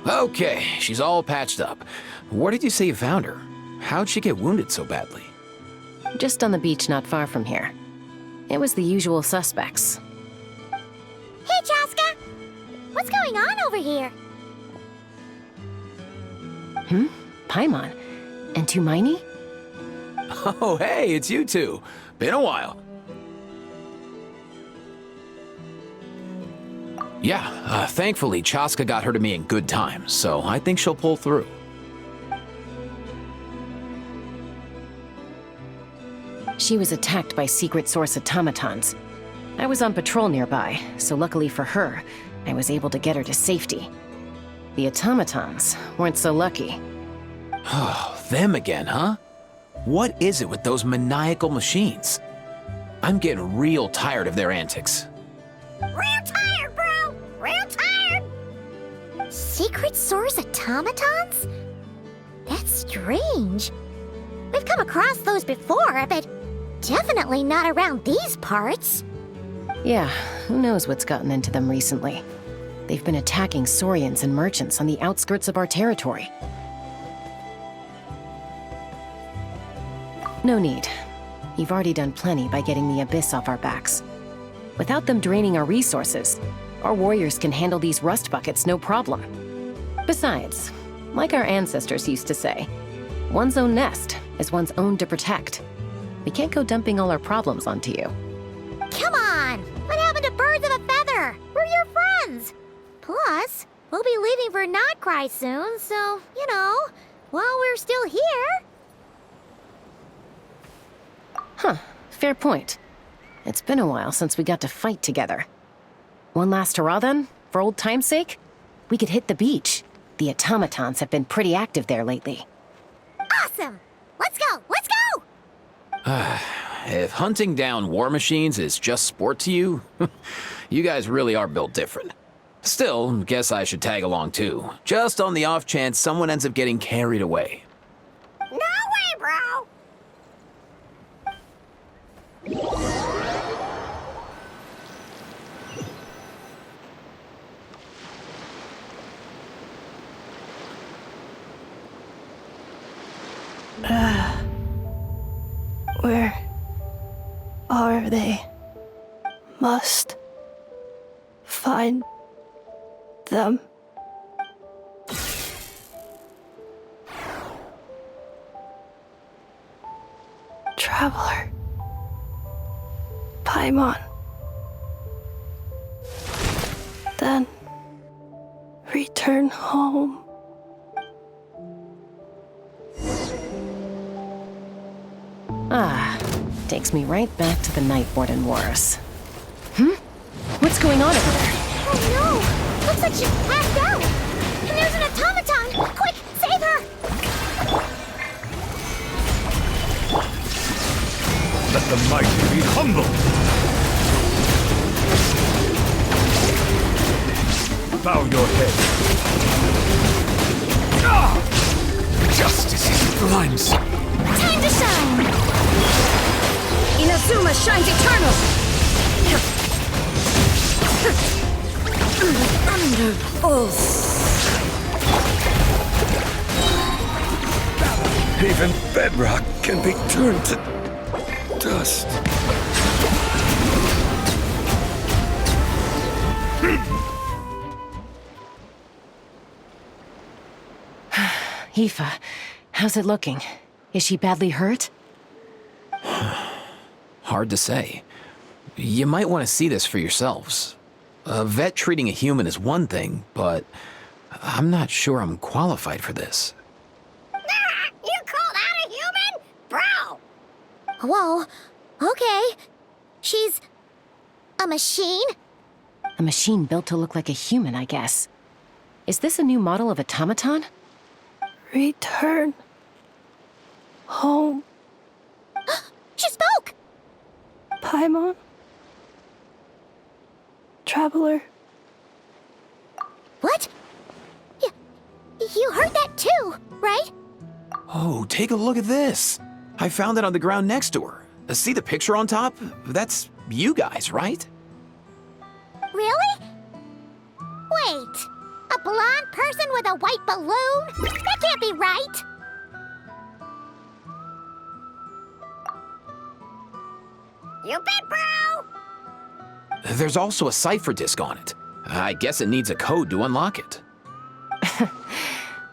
Okay, she's all patched up. Where did you say you found her? How'd she get wounded so badly? Just on the beach not far from here. It was the usual suspects. Hey, Chaska! What's going on over here? Paimon? And Tumaini? Oh, hey, it's you two. Been a while. Yeah, thankfully, Chaska got her to me in good time, so I think she'll pull through. She was attacked by secret source automatons. I was on patrol nearby, so luckily for her, I was able to get her to safety. The automatons weren't so lucky. Oh, them again, huh? What is it with those maniacal machines? I'm getting real tired of their antics. Real tired, bro! Real tired! Secret source automatons? That's strange. We've come across those before, but definitely not around these parts. Yeah, who knows what's gotten into them recently. They've been attacking Saurians and merchants on the outskirts of our territory. No need. You've already done plenty by getting the Abyss off our backs. Without them draining our resources, our warriors can handle these rust buckets no problem. Besides, like our ancestors used to say, one's own nest is one's own to protect. We can't go dumping all our problems onto you. Come on! What happened to birds of a feather? We're your friends! Plus, we'll be leaving for Notcry soon, so, you know, while we're still here... Huh, fair point. It's been a while since we got to fight together. One last hurrah then, for old time's sake? We could hit the beach. The automatons have been pretty active there lately. Awesome! Let's go! Let's go! If hunting down war machines is just sport to you, you guys really are built different. Still, guess I should tag along too, just on the off chance someone ends up getting carried away. No way, bro! Where are they? Must find them. Traveler. Paimon. Then return home. Ah, takes me right back to the night Warden wore us. What's going on over there? Oh no! Looks like she's passed out! And there's an automaton! Quick, save her! Let the mighty be humble! Bow your head. Ah! Justice is blind. Time to shine! Inazuma shines eternal! Thunderbolts! Even bedrock can be turned to dust. Aoife, how's it looking? Is she badly hurt? Hard to say. You might want to see this for yourselves. A vet treating a human is one thing, but I'm not sure I'm qualified for this. You call that a human? Bro! Whoa, okay. She's... a machine? A machine built to look like a human, I guess. Is this a new model of automaton? Return home. Paimon? Traveler? What? You heard that too, right? Oh, take a look at this. I found it on the ground next to her. See the picture on top? That's you guys, right? Really? Wait, a blonde person with a white balloon? That can't be right. You bet, bro! There's also a cipher disk on it. I guess it needs a code to unlock it.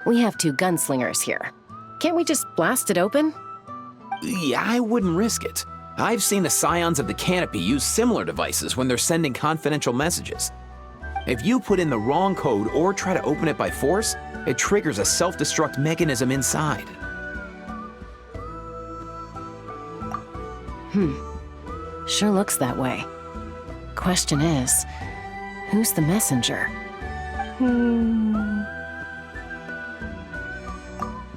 We have 2 gunslingers here. Can't we just blast it open? Yeah, I wouldn't risk it. I've seen the Scions of the Canopy use similar devices when they're sending confidential messages. If you put in the wrong code or try to open it by force, it triggers a self-destruct mechanism inside. Sure looks that way. Question is, who's the messenger?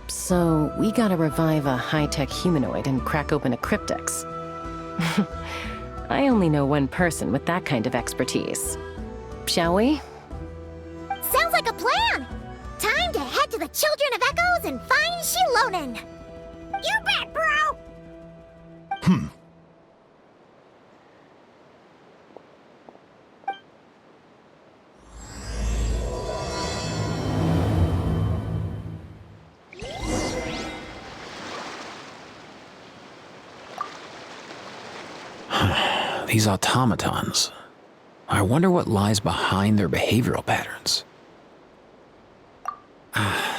So, we gotta revive a high-tech humanoid and crack open a cryptex. I only know one person with that kind of expertise. Shall we? Sounds like a plan! Time to head to the Children of Echoes and find Shilonen! You bet, bro! These automatons. I wonder what lies behind their behavioral patterns.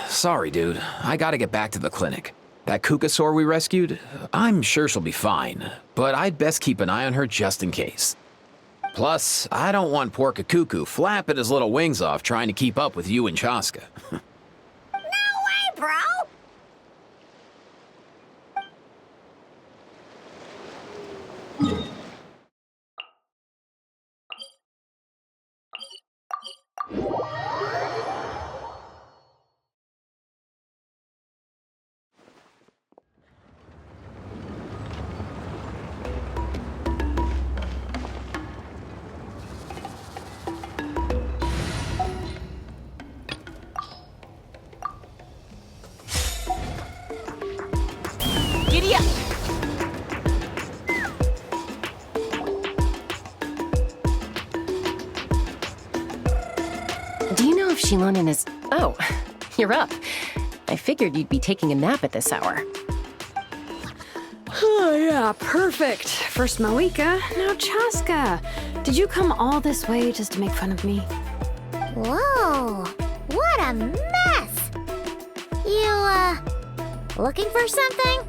Sorry, dude. I gotta get back to the clinic. That Kukasaur we rescued, I'm sure she'll be fine, but I'd best keep an eye on her just in case. Plus, I don't want poor Kakuku flapping his little wings off trying to keep up with you and Chaska. No way, bro! Giddy up! Do you know if Shilonen is... Oh, you're up. I figured you'd be taking a nap at this hour. Oh, yeah, perfect. First Moika, now Chaska. Did you come all this way just to make fun of me? Whoa, what a mess! You, looking for something?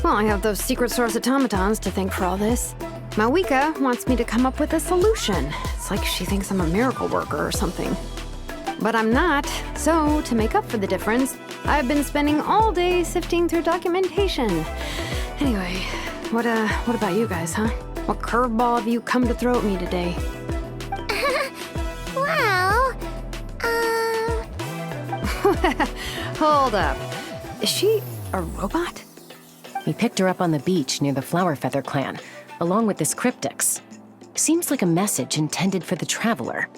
Well, I have those secret source automatons to thank for all this. Moika wants me to come up with a solution. It's like she thinks I'm a miracle worker or something. But I'm not, so to make up for the difference, I've been spending all day sifting through documentation. Anyway, what about you guys, huh? What curveball have you come to throw at me today? Well, Hold up. Is she a robot? We picked her up on the beach near the Flower Feather clan, along with this cryptex. Seems like a message intended for the Traveler.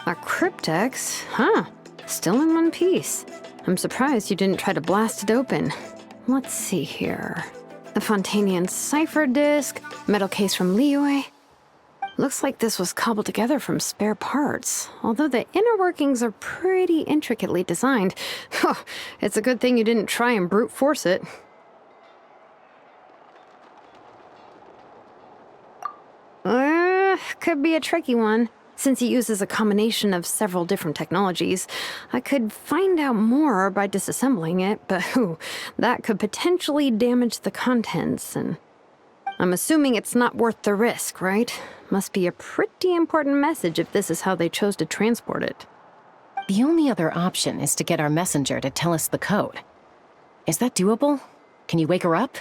A cryptex? Huh. Still in one piece. I'm surprised you didn't try to blast it open. Let's see here. The Fontanian cipher disk, metal case from Liyue. Looks like this was cobbled together from spare parts, although the inner workings are pretty intricately designed. It's a good thing you didn't try and brute force it. Could be a tricky one. Since it uses a combination of several different technologies, I could find out more by disassembling it, but that could potentially damage the contents, and I'm assuming it's not worth the risk, right? Must be a pretty important message if this is how they chose to transport it. The only other option is to get our messenger to tell us the code. Is that doable? Can you wake her up?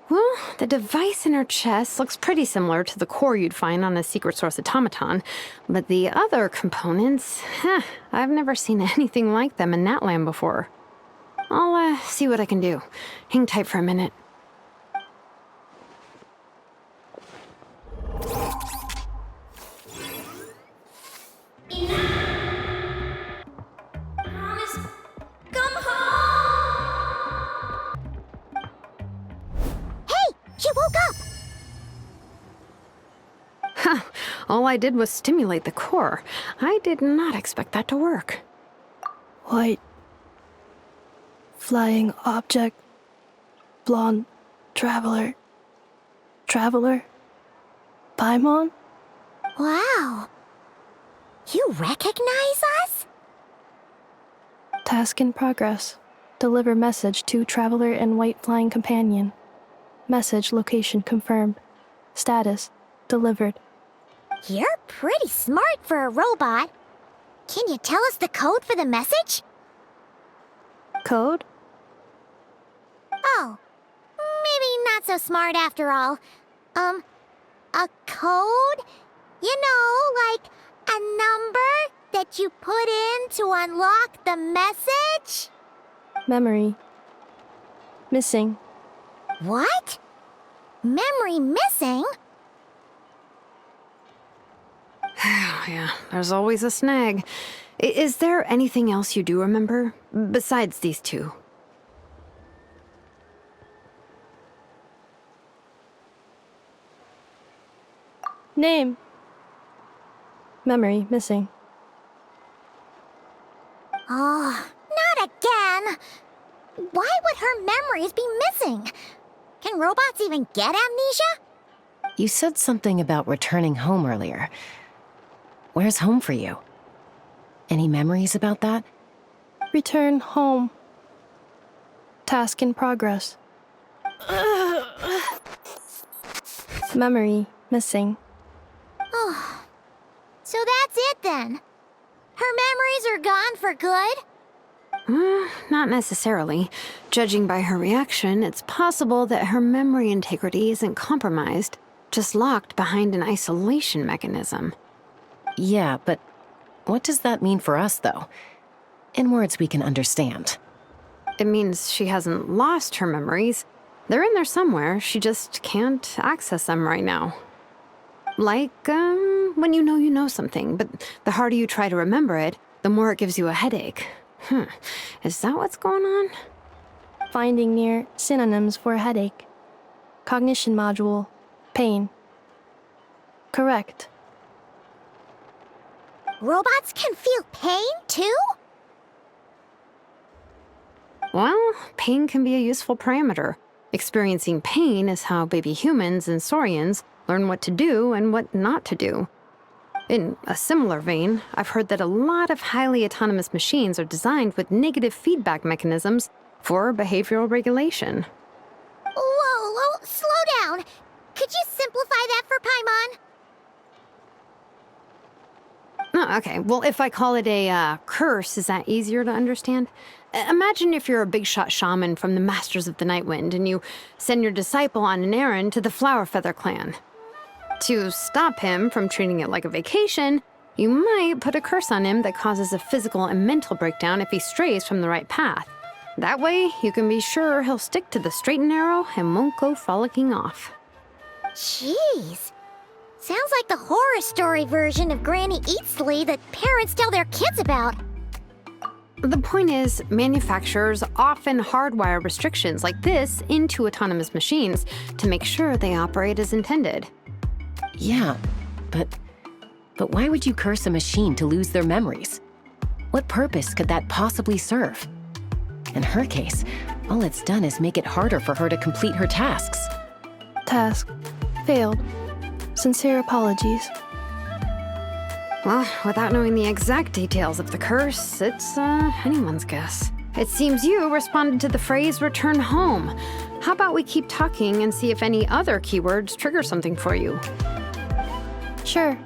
Well, the device in her chest looks pretty similar to the core you'd find on a secret source automaton, but the other components, I've never seen anything like them in that land before. I'll see what I can do. Hang tight for a minute. All I did was stimulate the core. I did not expect that to work. White. Flying object. Blonde. Traveler. Traveler? Paimon? Wow. You recognize us? Task in progress. Deliver message to Traveler and White Flying Companion. Message location confirmed. Status delivered. You're pretty smart for a robot. Can you tell us the code for the message? Code? Oh, maybe not so smart after all. A code? You know, like a number that you put in to unlock the message? Memory. Missing. What? Memory missing? Yeah, there's always a snag. Is there anything else you do remember? Besides these two? Name. Memory missing. Oh, not again! Why would her memories be missing? Can robots even get amnesia? You said something about returning home earlier. Where's home for you? Any memories about that? Return home. Task in progress. Memory missing. Oh, so that's it then. Her memories are gone for good? Not necessarily. Judging by her reaction, it's possible that her memory integrity isn't compromised, just locked behind an isolation mechanism. Yeah, but what does that mean for us, though? In words we can understand. It means she hasn't lost her memories. They're in there somewhere, she just can't access them right now. Like, when you know something, but the harder you try to remember it, the more it gives you a headache. Is that what's going on? Finding near synonyms for headache. Cognition module. Pain. Correct. Robots can feel pain, too? Well, pain can be a useful parameter. Experiencing pain is how baby humans and saurians learn what to do and what not to do. In a similar vein, I've heard that a lot of highly autonomous machines are designed with negative feedback mechanisms for behavioral regulation. Whoa, slow down. Could you simplify that for Paimon? Oh, okay, well, if I call it a curse, is that easier to understand? Imagine if you're a big shot shaman from the Masters of the Nightwind and you send your disciple on an errand to the Flowerfeather clan. To stop him from treating it like a vacation, you might put a curse on him that causes a physical and mental breakdown if he strays from the right path. That way, you can be sure he'll stick to the straight and narrow and won't go frolicking off. Jeez. Sounds like the horror story version of Granny Eatsley that parents tell their kids about. The point is, manufacturers often hardwire restrictions like this into autonomous machines to make sure they operate as intended. Yeah, but why would you curse a machine to lose their memories? What purpose could that possibly serve? In her case, all it's done is make it harder for her to complete her tasks. Task. Failed. Sincere apologies. Well, without knowing the exact details of the curse, it's anyone's guess. It seems you responded to the phrase return home. How about we keep talking and see if any other keywords trigger something for you? Sure.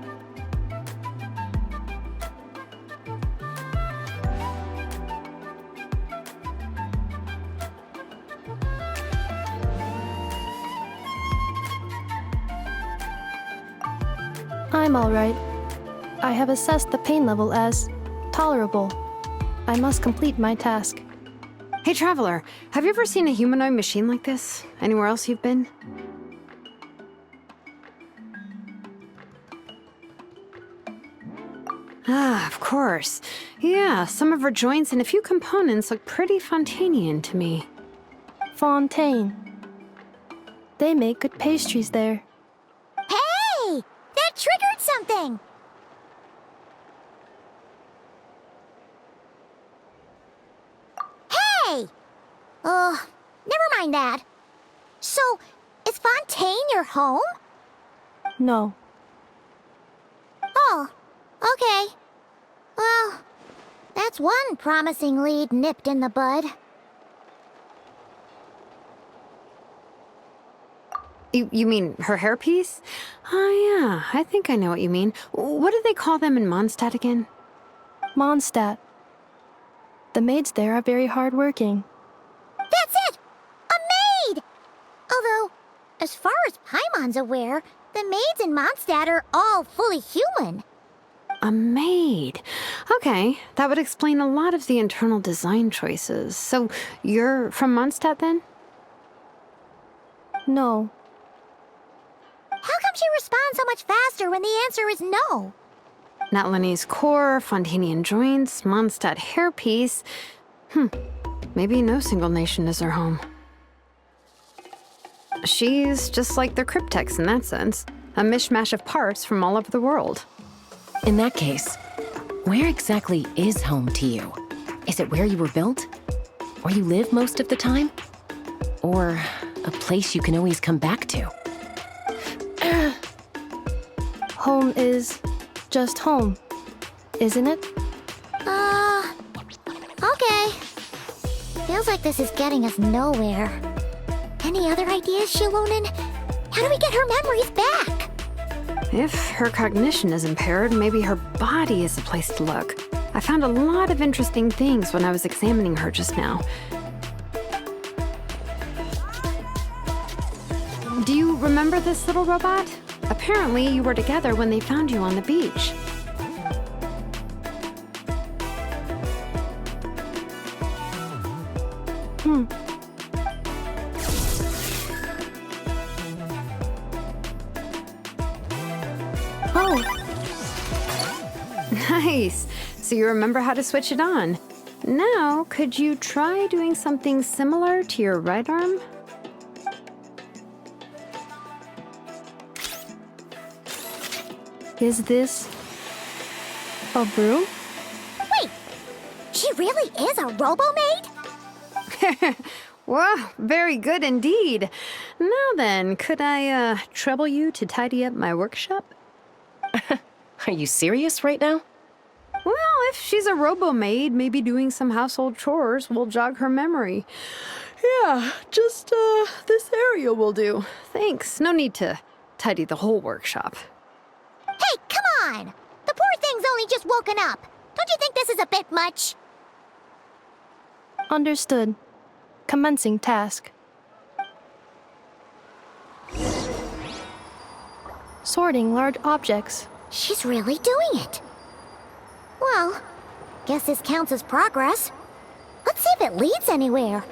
I'm all right. I have assessed the pain level as tolerable. I must complete my task. Hey, Traveler, have you ever seen a humanoid machine like this? Anywhere else you've been? Ah, of course. Yeah, some of her joints and a few components look pretty Fontanian to me. Fontaine. They make good pastries there. Hey! That triggered something! Hey! Never mind that. So, is Fontaine your home? No. Oh, okay. Well, that's one promising lead nipped in the bud. You mean her hairpiece? Oh, yeah, I think I know what you mean. What do they call them in Mondstadt again? Mondstadt. The maids there are very hardworking. That's it! A maid! Although, as far as Paimon's aware, the maids in Mondstadt are all fully human. A maid. Okay, that would explain a lot of the internal design choices. So, you're from Mondstadt then? No. How come she responds so much faster when the answer is no? Natlanese core, Fontanian joints, Mondstadt hairpiece. Maybe no single nation is her home. She's just like the cryptex in that sense. A mishmash of parts from all over the world. In that case, where exactly is home to you? Is it where you were built? Where you live most of the time? Or a place you can always come back to? Home is just home, isn't it? Okay. Feels like this is getting us nowhere. Any other ideas, Shilonen? How do we get her memories back? If her cognition is impaired, maybe her body is a place to look. I found a lot of interesting things when I was examining her just now. Do you remember this little robot? Apparently, you were together when they found you on the beach. Oh, Nice. So you remember how to switch it on. Now, could you try doing something similar to your right arm? is this a broom? Wait, she really is a robo-maid? Wow, very good indeed. Now then, could I trouble you to tidy up my workshop? Are you serious right now? Well, if she's a robo-maid, maybe doing some household chores will jog her memory. Yeah, just this area will do. Thanks. No need to tidy the whole workshop. Hey, come on! The poor thing's only just woken up. Don't you think this is a bit much? Understood. Commencing task. Sorting large objects. She's really doing it. Well, guess this counts as progress. Let's see if it leads anywhere.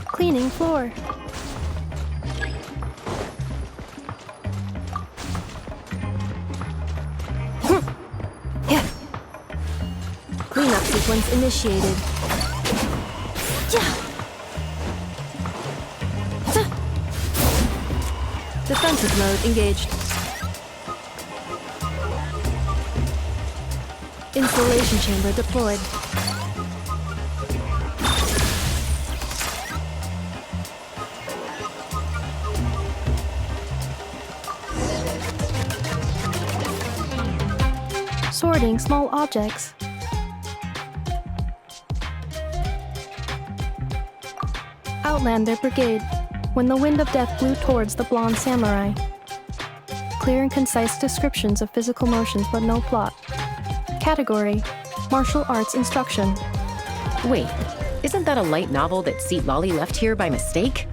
Cleaning floor. Cleanup sequence initiated. Defensive mode engaged. Installation chamber deployed. Sorting small objects. Outlander Brigade. When the wind of death blew towards the blonde samurai. Clear and concise descriptions of physical motions but no plot. Category: Martial Arts Instruction. Wait, isn't that a light novel that Seat Lolly left here by mistake?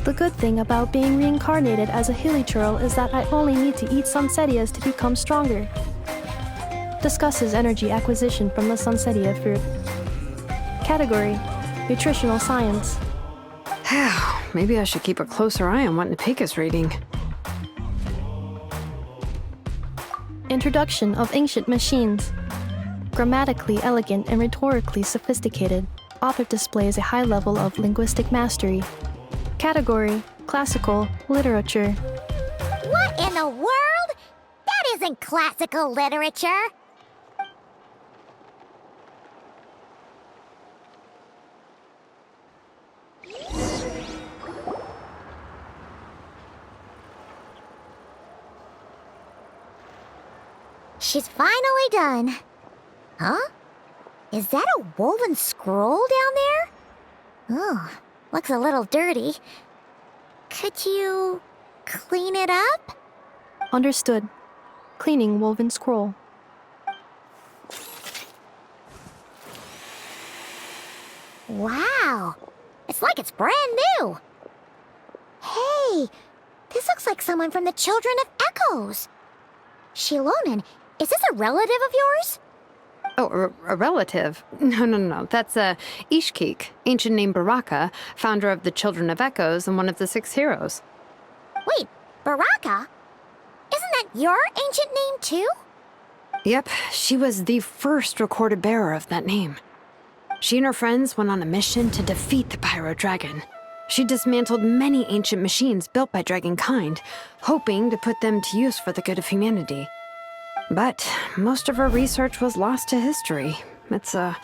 The good thing about being reincarnated as a hilly churl is that I only need to eat some setias to become stronger. Discusses energy acquisition from the Sunsetia fruit. Category: Nutritional Science. Maybe I should keep a closer eye on what Nepeka's reading. Introduction of Ancient Machines. Grammatically elegant and rhetorically sophisticated, author displays a high level of linguistic mastery. Category: Classical Literature. What in the world? That isn't classical literature. She's finally done. Huh? Is that a woven scroll down there? Oh, looks a little dirty. Could you clean it up? Understood. Cleaning woven scroll. Wow, it's like it's brand new. Hey, this looks like someone from the Children of Echoes. Shilonen, is this a relative of yours? Oh, a relative? No. That's Ishkik, ancient name Baraka, founder of the Children of Echoes and one of the 6 heroes. Wait, Baraka? Isn't that your ancient name too? Yep, she was the first recorded bearer of that name. She and her friends went on a mission to defeat the Pyro Dragon. She dismantled many ancient machines built by Dragonkind, hoping to put them to use for the good of humanity. But most of her research was lost to history. It's a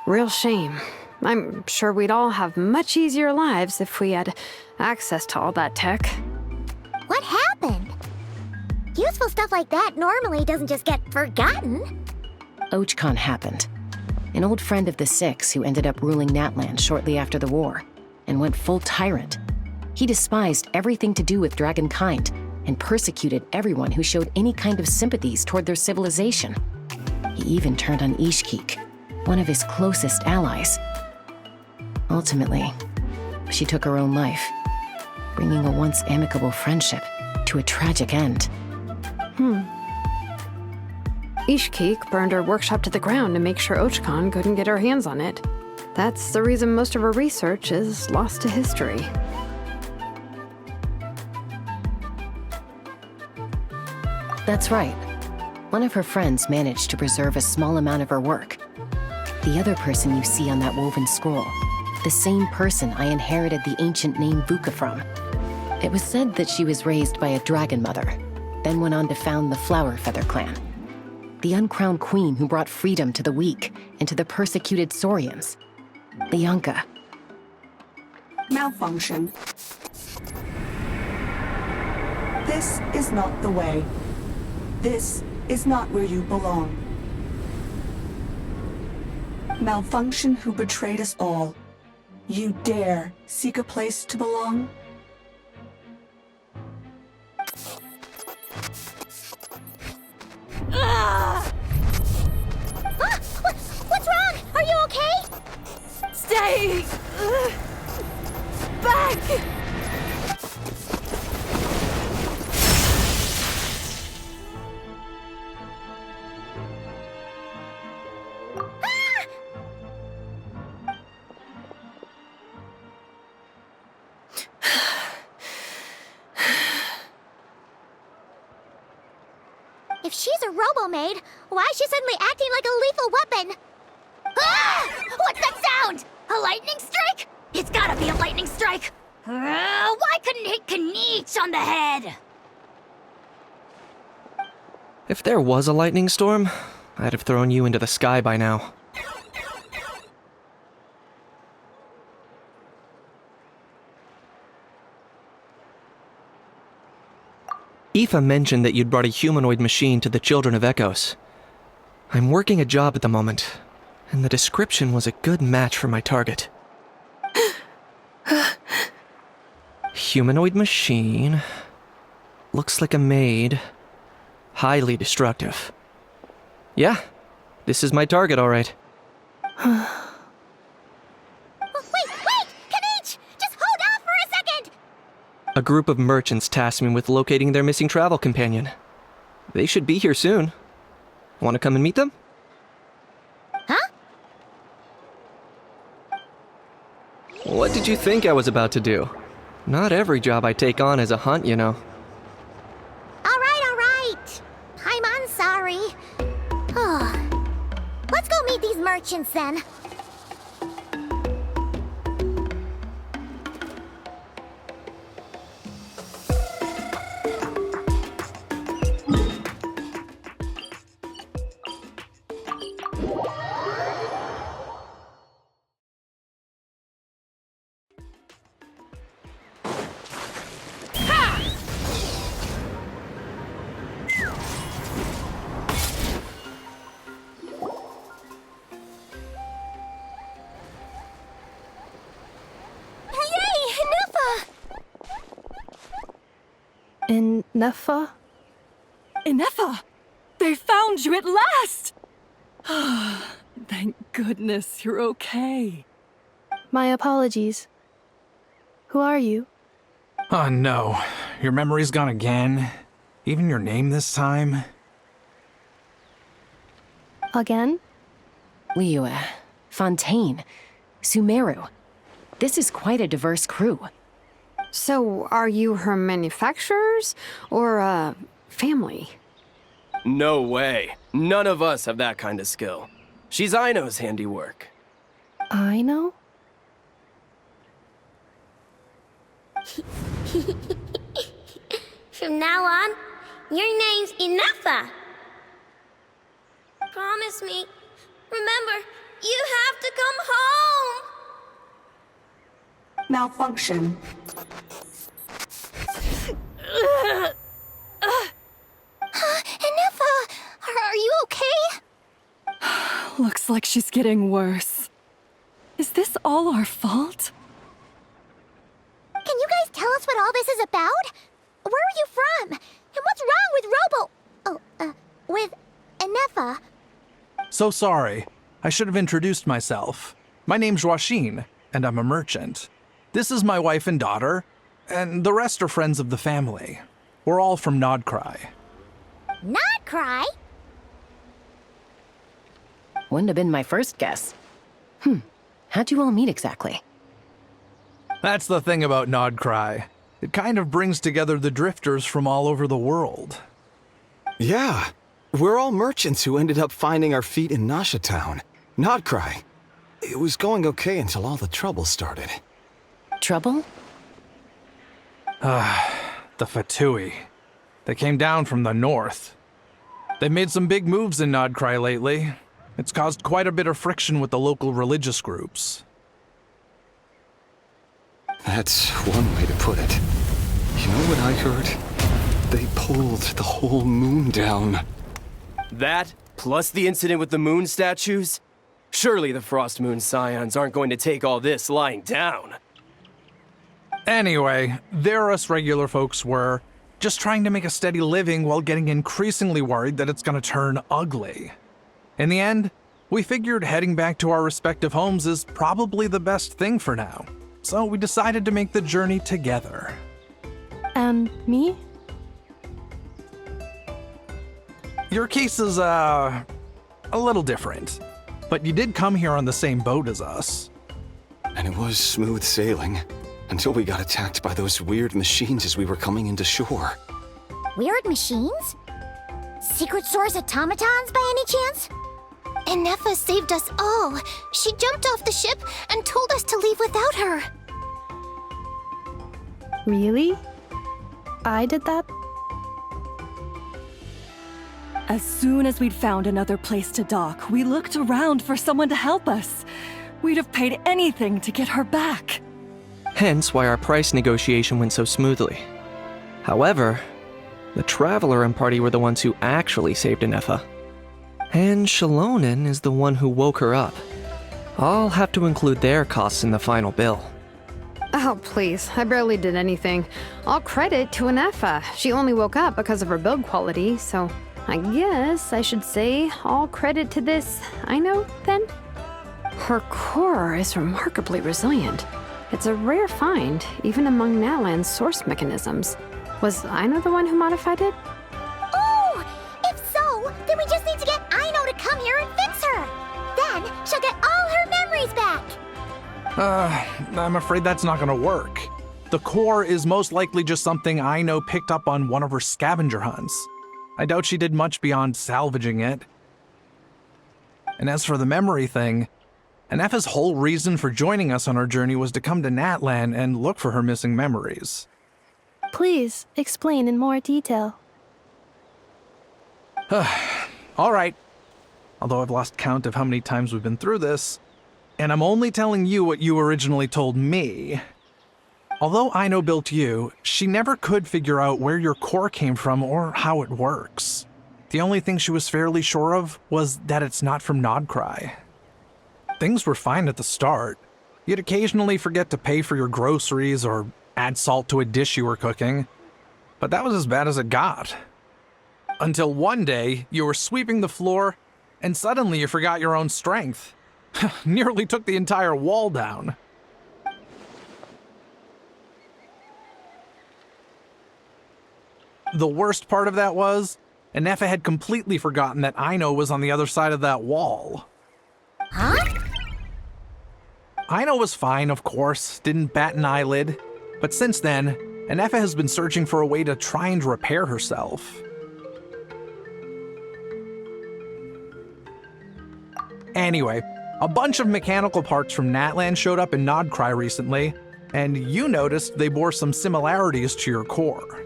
real shame. I'm sure we'd all have much easier lives if we had access to all that tech. What happened? Useful stuff like that normally doesn't just get forgotten. Ochkon happened. An old friend of the 6 who ended up ruling Natland shortly after the war, and went full tyrant. He despised everything to do with Dragonkind, and persecuted everyone who showed any kind of sympathies toward their civilization. He even turned on Ishkik, one of his closest allies. Ultimately, she took her own life, bringing a once amicable friendship to a tragic end. Ishkik burned her workshop to the ground to make sure Ochkon couldn't get her hands on it. That's the reason most of her research is lost to history. That's right. One of her friends managed to preserve a small amount of her work. The other person you see on that woven scroll, the same person I inherited the ancient name Vuka from. It was said that she was raised by a dragon mother, then went on to found the Flower Feather clan. The uncrowned queen who brought freedom to the weak and to the persecuted Saurians. Lianka. Malfunction. This is not the way. This is not where you belong. Malfunction who betrayed us all. You dare seek a place to belong? What's wrong? Are you okay? Stay back! If she's a robo-maid, why is she suddenly acting like a lethal weapon? Ah! What's that sound? A lightning strike? It's gotta be a lightning strike! Why couldn't it hit Kniech on the head? If there was a lightning storm, I'd have thrown you into the sky by now. Aoife mentioned that you'd brought a humanoid machine to the Children of Echoes. I'm working a job at the moment, and the description was a good match for my target. Humanoid machine. Looks like a maid. Highly destructive. Yeah, this is my target, all right. Wait! Kniech! Just hold off for a second! A group of merchants tasked me with locating their missing travel companion. They should be here soon. Want to come and meet them? Huh? What did you think I was about to do? Not every job I take on is a hunt, you know. All right. I'm sorry. Let's go meet these merchants then. Ineffa? Ineffa! They found you at last! Thank goodness you're okay. My apologies. Who are you? Oh no, your memory's gone again? Even your name this time? Again? Liyue, Fontaine, Sumeru. This is quite a diverse crew. So, are you her manufacturers or family? No way. None of us have that kind of skill. She's Aino's handiwork. I know? From now on, your name's Ineffa. Promise me. Remember, you have to come home. Malfunction. Ineffa, are you okay? Looks like she's getting worse. Is this all our fault? Can you guys tell us what all this is about? Where are you from? And what's wrong with with Ineffa? So sorry. I should have introduced myself. My name's Joachine, and I'm a merchant. This is my wife and daughter, and the rest are friends of the family. We're all from Nodcry. Not cry? Wouldn't have been my first guess. How'd you all meet exactly? That's the thing about Nodcry. It kind of brings together the drifters from all over the world. Yeah, we're all merchants who ended up finding our feet in Nasha Town. Nodcry. It was going okay until all the trouble started. Trouble? The Fatui. They came down from the north. They made some big moves in Nodcry lately. It's caused quite a bit of friction with the local religious groups. That's one way to put it. You know what I heard? They pulled the whole moon down. That, plus the incident with the moon statues? Surely the Frost Moon Scions aren't going to take all this lying down. Anyway, there us regular folks were, just trying to make a steady living while getting increasingly worried that it's gonna turn ugly. In the end, we figured heading back to our respective homes is probably the best thing for now. So we decided to make the journey together. And me? Your case is, a little different. But you did come here on the same boat as us. And it was smooth sailing, until we got attacked by those weird machines as we were coming into shore. Weird machines? Secret Source automatons by any chance? Ineffa saved us all. She jumped off the ship and told us to leave without her. Really? I did that? As soon as we'd found another place to dock, we looked around for someone to help us. We'd have paid anything to get her back. Hence why our price negotiation went so smoothly. However, the Traveler and party were the ones who actually saved Ineffa. And Shalonen is the one who woke her up. I'll have to include their costs in the final bill. Oh, please. I barely did anything. All credit to Ineffa. She only woke up because of her build quality, so I guess I should say all credit to this Aino, then? Her core is remarkably resilient. It's a rare find, even among Nalan's source mechanisms. Was Aino the one who modified it? Oh! If so, then we just need to get I'm afraid that's not gonna work. The core is most likely just something Aino picked up on one of her scavenger hunts. I doubt she did much beyond salvaging it. And as for the memory thing, Ineffa's whole reason for joining us on our journey was to come to Natlan and look for her missing memories. Please explain in more detail. All right. Although I've lost count of how many times we've been through this, and I'm only telling you what you originally told me. Although Aino built you, she never could figure out where your core came from or how it works. The only thing she was fairly sure of was that it's not from Nodcry. Things were fine at the start. You'd occasionally forget to pay for your groceries or add salt to a dish you were cooking, but that was as bad as it got. Until one day, you were sweeping the floor, and suddenly you forgot your own strength. Nearly took the entire wall down. The worst part of that was, Ineffa had completely forgotten that Aino was on the other side of that wall. Huh? Aino was fine, of course, didn't bat an eyelid, but since then, Ineffa has been searching for a way to try and repair herself. Anyway, a bunch of mechanical parts from Natlan showed up in Nodcry recently, and you noticed they bore some similarities to your core.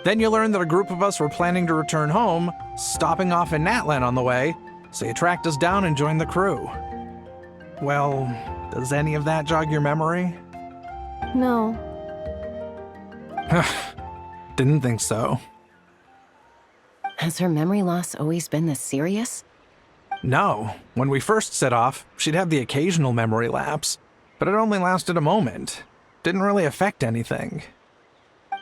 Then you learned that a group of us were planning to return home, stopping off in Natlan on the way, so you tracked us down and joined the crew. Well, does any of that jog your memory? No. Didn't think so. Has her memory loss always been this serious? No. When we first set off, she'd have the occasional memory lapse, but it only lasted a moment. Didn't really affect anything.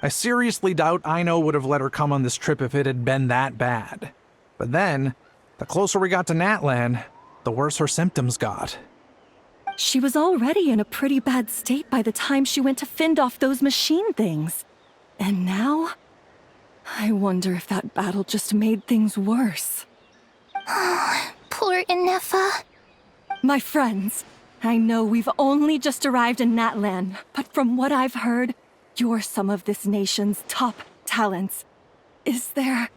I seriously doubt Aino would have let her come on this trip if it had been that bad. But then, the closer we got to Natlan, the worse her symptoms got. She was already in a pretty bad state by the time she went to fend off those machine things. And now? I wonder if that battle just made things worse. Poor Ineffa. My friends, I know we've only just arrived in Natlan, but from what I've heard, you're some of this nation's top talents. Is there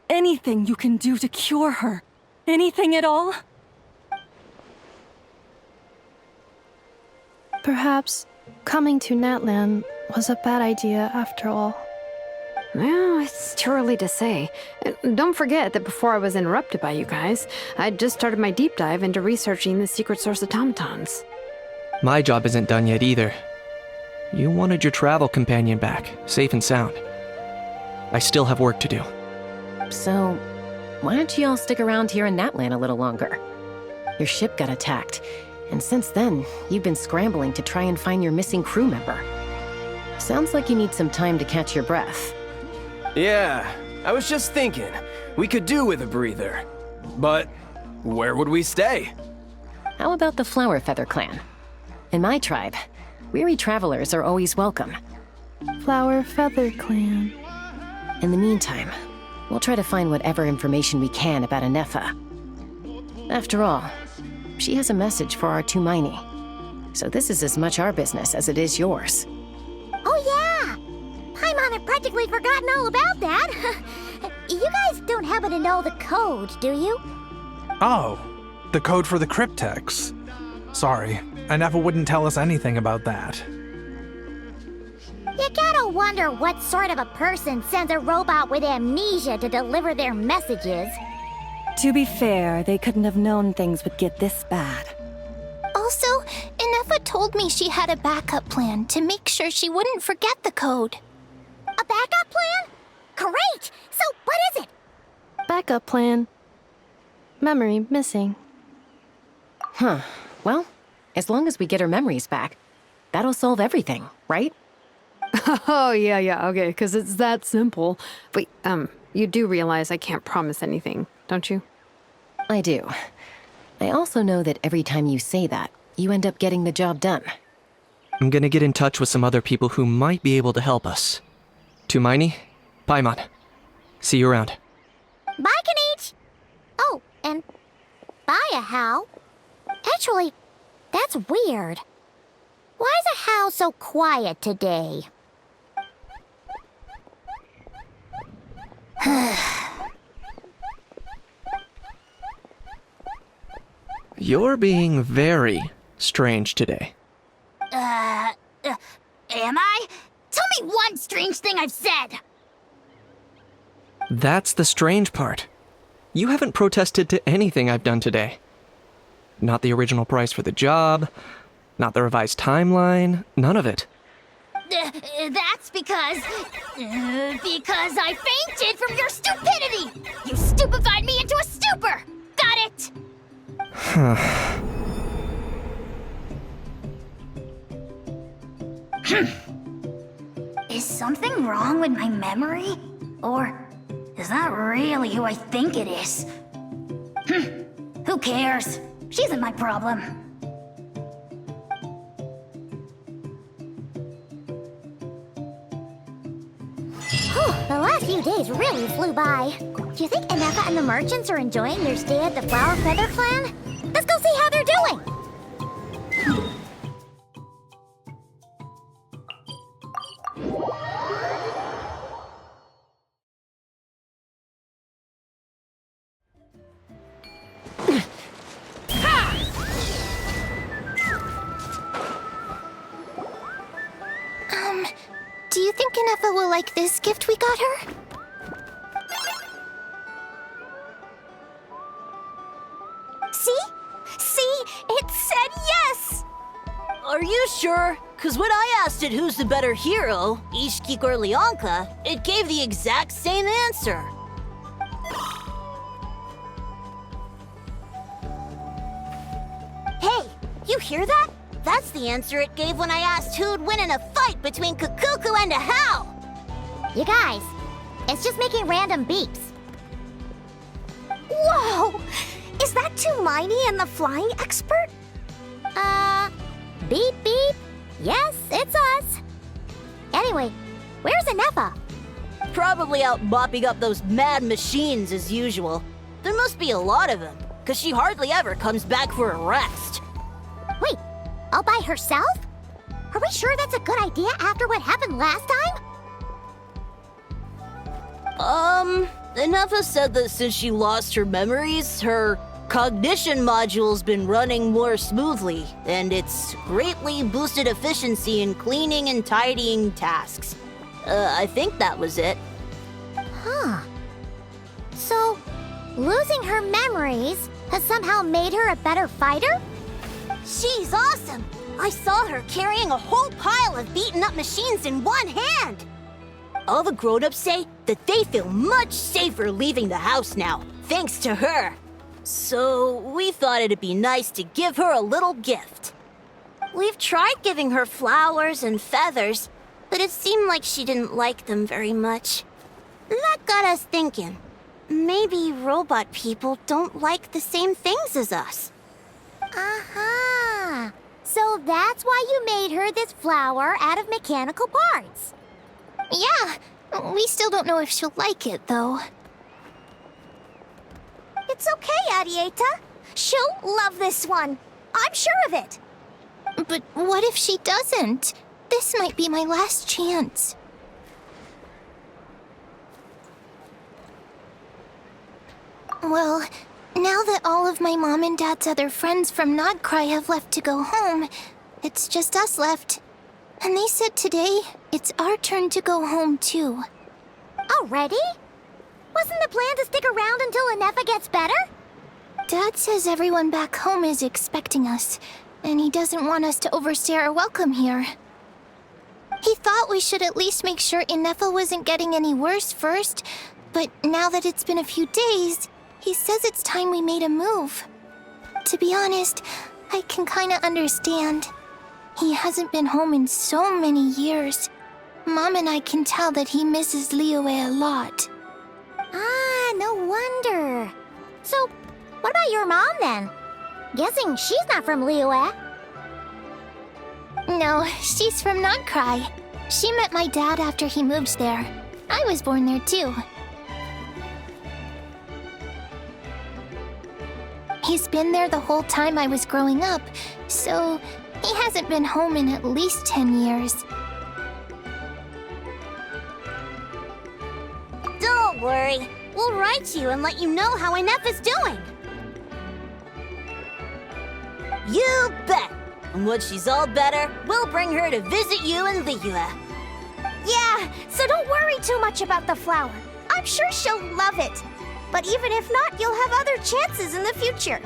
anything you can do to cure her? Anything at all? Perhaps coming to Natlan was a bad idea after all. Well, it's too early to say. Don't forget that before I was interrupted by you guys, I'd just started my deep dive into researching the secret source automatons. My job isn't done yet either. You wanted your travel companion back, safe and sound. I still have work to do. So, why don't you all stick around here in Natlan a little longer? Your ship got attacked, and since then, you've been scrambling to try and find your missing crew member. Sounds like you need some time to catch your breath. Yeah, I was just thinking, we could do with a breather. But where would we stay? How about the Flower Feather clan? In my tribe, weary travelers are always welcome. Flower Feather Clan. In the meantime, we'll try to find whatever information we can about Ineffa. After all, she has a message for our Tumaini. So this is as much our business as it is yours. Oh yeah! Paimon had practically forgotten all about that. You guys don't happen to know the code, do you? Oh, the code for the cryptex. Sorry, Ineffa wouldn't tell us anything about that. You gotta wonder what sort of a person sends a robot with amnesia to deliver their messages. To be fair, they couldn't have known things would get this bad. Also, Ineffa told me she had a backup plan to make sure she wouldn't forget the code. A backup plan? Great! So what is it? Backup plan. Memory missing. Huh. Well, as long as we get her memories back, that'll solve everything, right? Oh, yeah, okay, because it's that simple. But, you do realize I can't promise anything, don't you? I do. I also know that every time you say that, you end up getting the job done. I'm gonna get in touch with some other people who might be able to help us. Tumaini, Paimon. See you around. Bye, Kanich! Oh, and bye, How. Actually, That's weird. Why is the house so quiet today? You're being very strange today. Am I? Tell me one strange thing I've said! That's the strange part. You haven't protested to anything I've done today. Not the original price for the job, not the revised timeline, none of it. That's because I fainted from your stupidity! You stupefied me into a stupor! Got it? Is something wrong with my memory? Or is that really who I think it is? Who cares? She isn't my problem. The last few days really flew by. Do you think Ineffa and the merchants are enjoying their stay at the Flower Feather Clan? Let's go see how they're doing! Do you think Ineffa will like this gift we got her? See? See? It said yes! Are you sure? Cause when I asked it who's the better hero, Ishkik or Leonka, it gave the exact same answer. Hey, you hear that? That's the answer it gave when I asked who'd win in a fight between Kukuku and a Hal! You guys, it's just making random beeps. Whoa! Is that Tumaini and the flying expert? Beep beep. Yes, it's us. Anyway, where's Ineffa? Probably out mopping up those mad machines as usual. There must be a lot of them, cause she hardly ever comes back for a rest. Wait, all by herself? Are we sure that's a good idea after what happened last time? Ineffa said that since she lost her memories, her cognition module's been running more smoothly, and it's greatly boosted efficiency in cleaning and tidying tasks. I think that was it. Huh. So, losing her memories has somehow made her a better fighter? She's awesome! I saw her carrying a whole pile of beaten up machines in one hand! All the grown-ups say that they feel much safer leaving the house now, thanks to her. So, we thought it'd be nice to give her a little gift. We've tried giving her flowers and feathers, but it seemed like she didn't like them very much. That got us thinking. Maybe robot people don't like the same things as us. Uh-huh. So that's why you made her this flower out of mechanical parts. Yeah, we still don't know if she'll like it, though. It's okay, Arieta. She'll love this one. I'm sure of it. But what if she doesn't? This might be my last chance. Well, now that all of my mom and dad's other friends from Nodcry have left to go home, it's just us left. And they said today, it's our turn to go home too. Already? Wasn't the plan to stick around until Ineffa gets better? Dad says everyone back home is expecting us, and he doesn't want us to overstay our welcome here. He thought we should at least make sure Ineffa wasn't getting any worse first, but now that it's been a few days, he says it's time we made a move. To be honest, I can kinda understand. He hasn't been home in so many years. Mom and I can tell that he misses Liyue a lot. Ah, no wonder. So, what about your mom then? Guessing she's not from Liyue. No, she's from Nodcry. She met my dad after he moved there. I was born there too. He He's been there the whole time I was growing up, so he hasn't been home in at least 10 years. Don't worry. We'll write to you and let you know how Ineffa's doing. You bet. And once she's all better, we'll bring her to visit you in Ligula. Yeah, so don't worry too much about the flower. I'm sure she'll love it. But even if not, you'll have other chances in the future.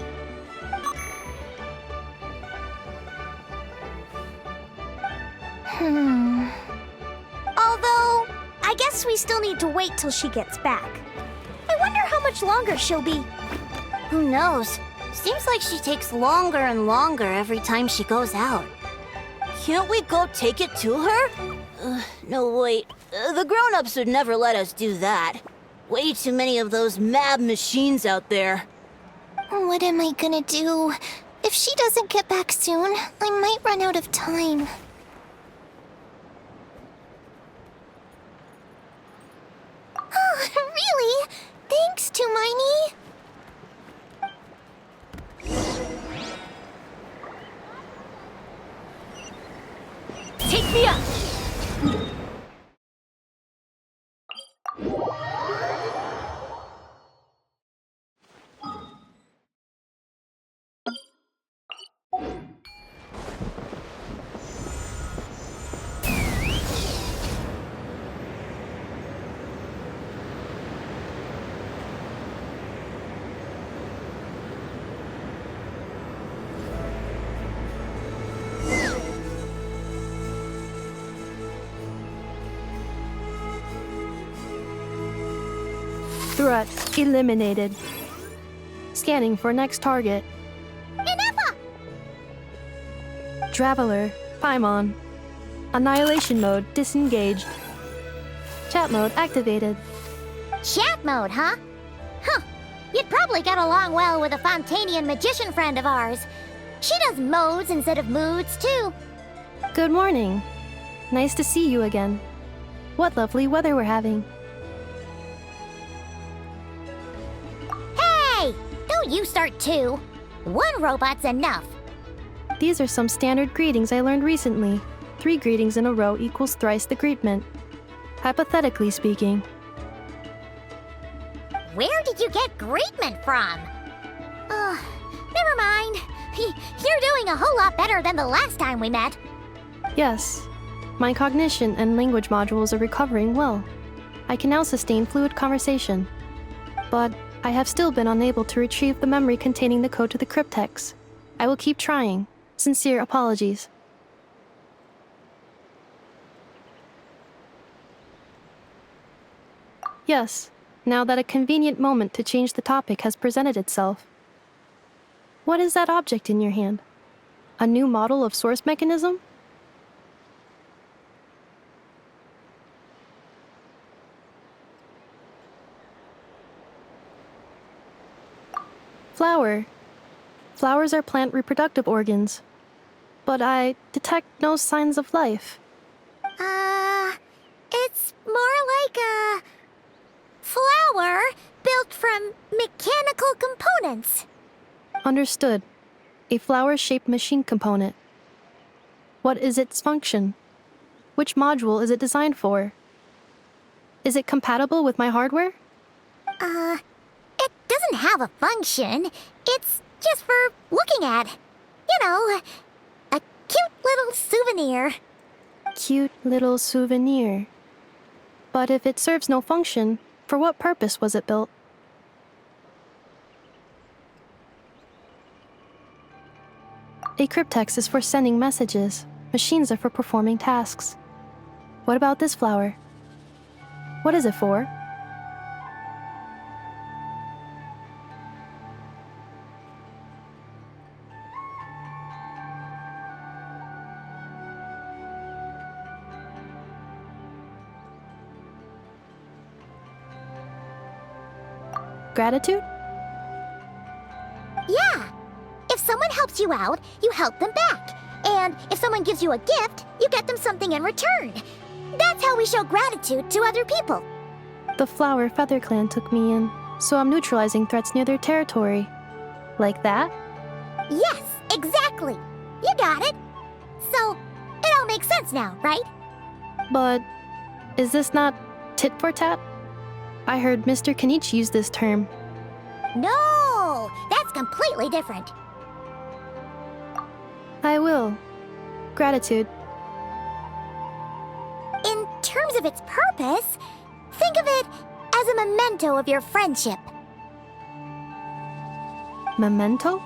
Although, I guess we still need to wait till she gets back. I wonder how much longer she'll be. Who knows? Seems like she takes longer and longer every time she goes out. Can't we go take it to her? No, wait. The grown-ups would never let us do that. Way too many of those mad machines out there. What am I gonna do? If she doesn't get back soon, I might run out of time. Oh, really? Thanks, Tumaini. Take me up! Threat eliminated. Scanning for next target. Ineffa! Traveler, Paimon. Annihilation mode disengaged. Chat mode activated. Chat mode, huh? Huh. You'd probably get along well with a Fontanian magician friend of ours. She does modes instead of moods, too. Good morning. Nice to see you again. What lovely weather we're having. Hey! Don't you start too. One robot's enough. These are some standard greetings I learned recently. 3 greetings in a row equals thrice the greetment. Hypothetically speaking. Where did you get greetment from? Never mind. You're doing a whole lot better than the last time we met. Yes. My cognition and language modules are recovering well. I can now sustain fluid conversation. But I have still been unable to retrieve the memory containing the code to the cryptex. I will keep trying. Sincere apologies. Yes, now that a convenient moment to change the topic has presented itself. What is that object in your hand? A new model of source mechanism? Flower. Flowers are plant reproductive organs. But I detect no signs of life. It's more like a flower built from mechanical components. Understood. A flower-shaped machine component. What is its function? Which module is it designed for? Is it compatible with my hardware? It doesn't have a function. It's just for looking at. You know, a cute little souvenir. Cute little souvenir. But if it serves no function, for what purpose was it built? A cryptex is for sending messages. Machines are for performing tasks. What about this flower? What is it for? Gratitude? Yeah. If someone helps you out, you help them back. And if someone gives you a gift, you get them something in return. That's how we show gratitude to other people. The Flower Feather Clan took me in, so I'm neutralizing threats near their territory. Like that? Yes, exactly. You got it. So, it all makes sense now, right? But is this not tit for tat? I heard Mr. Kenichi use this term. No, that's completely different. I will. Gratitude. In terms of its purpose, think of it as a memento of your friendship. Memento?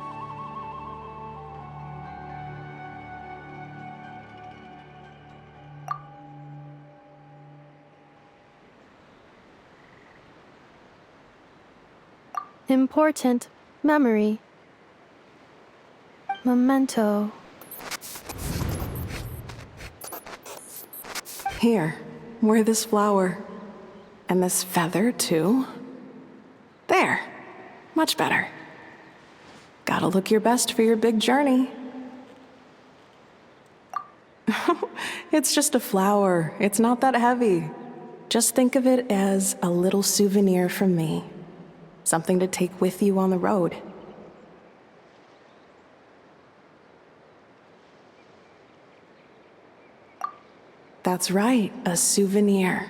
Important memory. Memento. Here, wear this flower. And this feather, too. There. Much better. Gotta look your best for your big journey. It's just a flower. It's not that heavy. Just think of it as a little souvenir from me. Something to take with you on the road. That's right, a souvenir.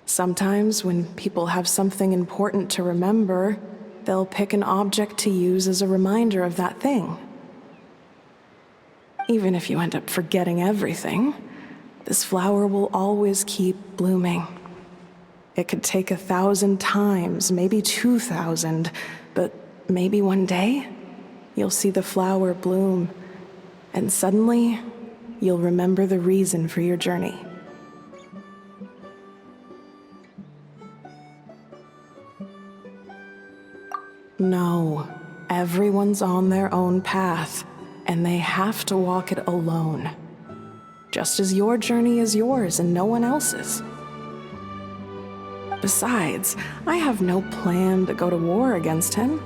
Sometimes when people have something important to remember, they'll pick an object to use as a reminder of that thing. Even if you end up forgetting everything, this flower will always keep blooming. It could take 1,000 times, maybe 2,000, but maybe one day, you'll see the flower bloom, and suddenly, you'll remember the reason for your journey. No, everyone's on their own path, and they have to walk it alone. Just as your journey is yours and no one else's. Besides, I have no plan to go to war against him.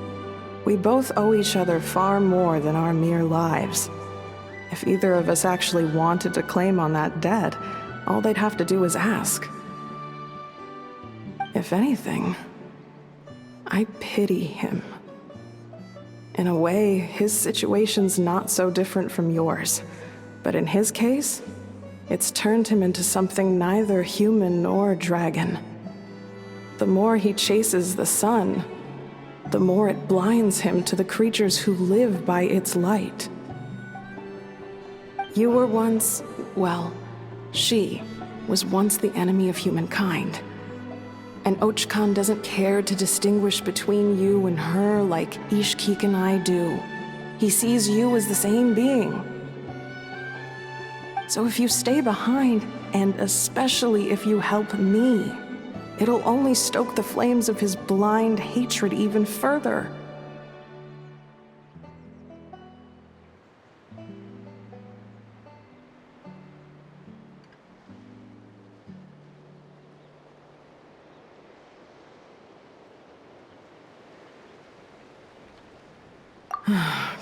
We both owe each other far more than our mere lives. If either of us actually wanted to claim on that debt, all they'd have to do is ask. If anything, I pity him. In a way, his situation's not so different from yours. But in his case, it's turned him into something neither human nor dragon. The more he chases the sun, the more it blinds him to the creatures who live by its light. You were once, well, she was once the enemy of humankind. And Ochkan doesn't care to distinguish between you and her like Ishkik and I do. He sees you as the same being. So if you stay behind, and especially if you help me, it'll only stoke the flames of his blind hatred even further.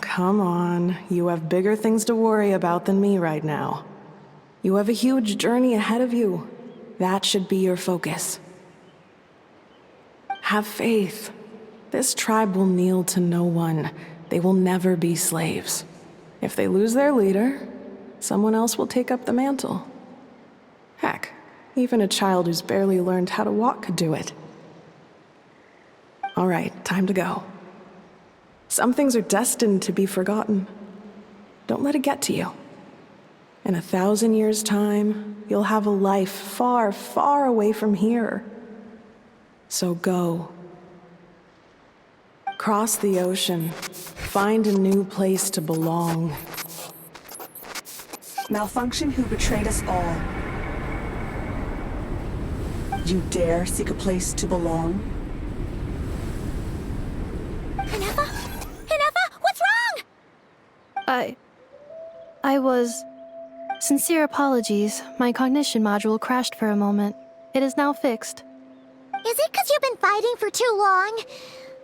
Come on, you have bigger things to worry about than me right now. You have a huge journey ahead of you. That should be your focus. Have faith. This tribe will kneel to no one. They will never be slaves. If they lose their leader, someone else will take up the mantle. Heck, even a child who's barely learned how to walk could do it. All right, time to go. Some things are destined to be forgotten. Don't let it get to you. In 1,000 years' time, you'll have a life far, far away from here. So go. Cross the ocean. Find a new place to belong. Malfunction who betrayed us all. You dare seek a place to belong? Ineffa? Ineffa, what's wrong? I was... Sincere apologies. My cognition module crashed for a moment. It is now fixed. Is it because you've been fighting for too long?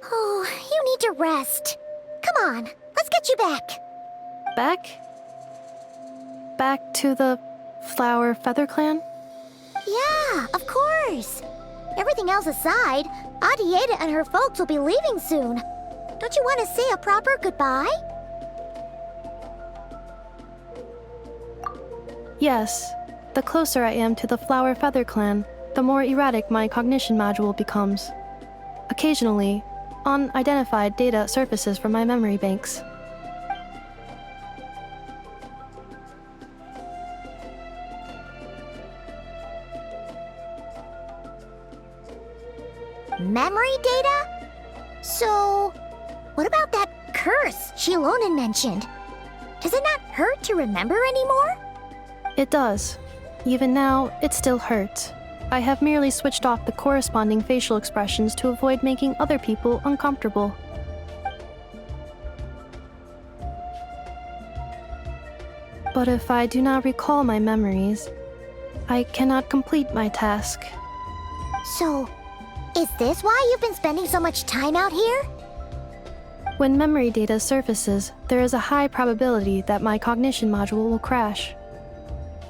Oh, you need to rest. Come on, let's get you back. Back? Back to the Flower Feather Clan? Yeah, of course. Everything else aside, Adieta and her folks will be leaving soon. Don't you want to say a proper goodbye? Yes. The closer I am to the Flower Feather clan, the more erratic my cognition module becomes. Occasionally, unidentified data surfaces from my memory banks. Memory data? So, what about that curse Shilonen mentioned? Does it not hurt to remember anymore? It does. Even now, it still hurts. I have merely switched off the corresponding facial expressions to avoid making other people uncomfortable. But if I do not recall my memories, I cannot complete my task. So, is this why you've been spending so much time out here? When memory data surfaces, there is a high probability that my cognition module will crash.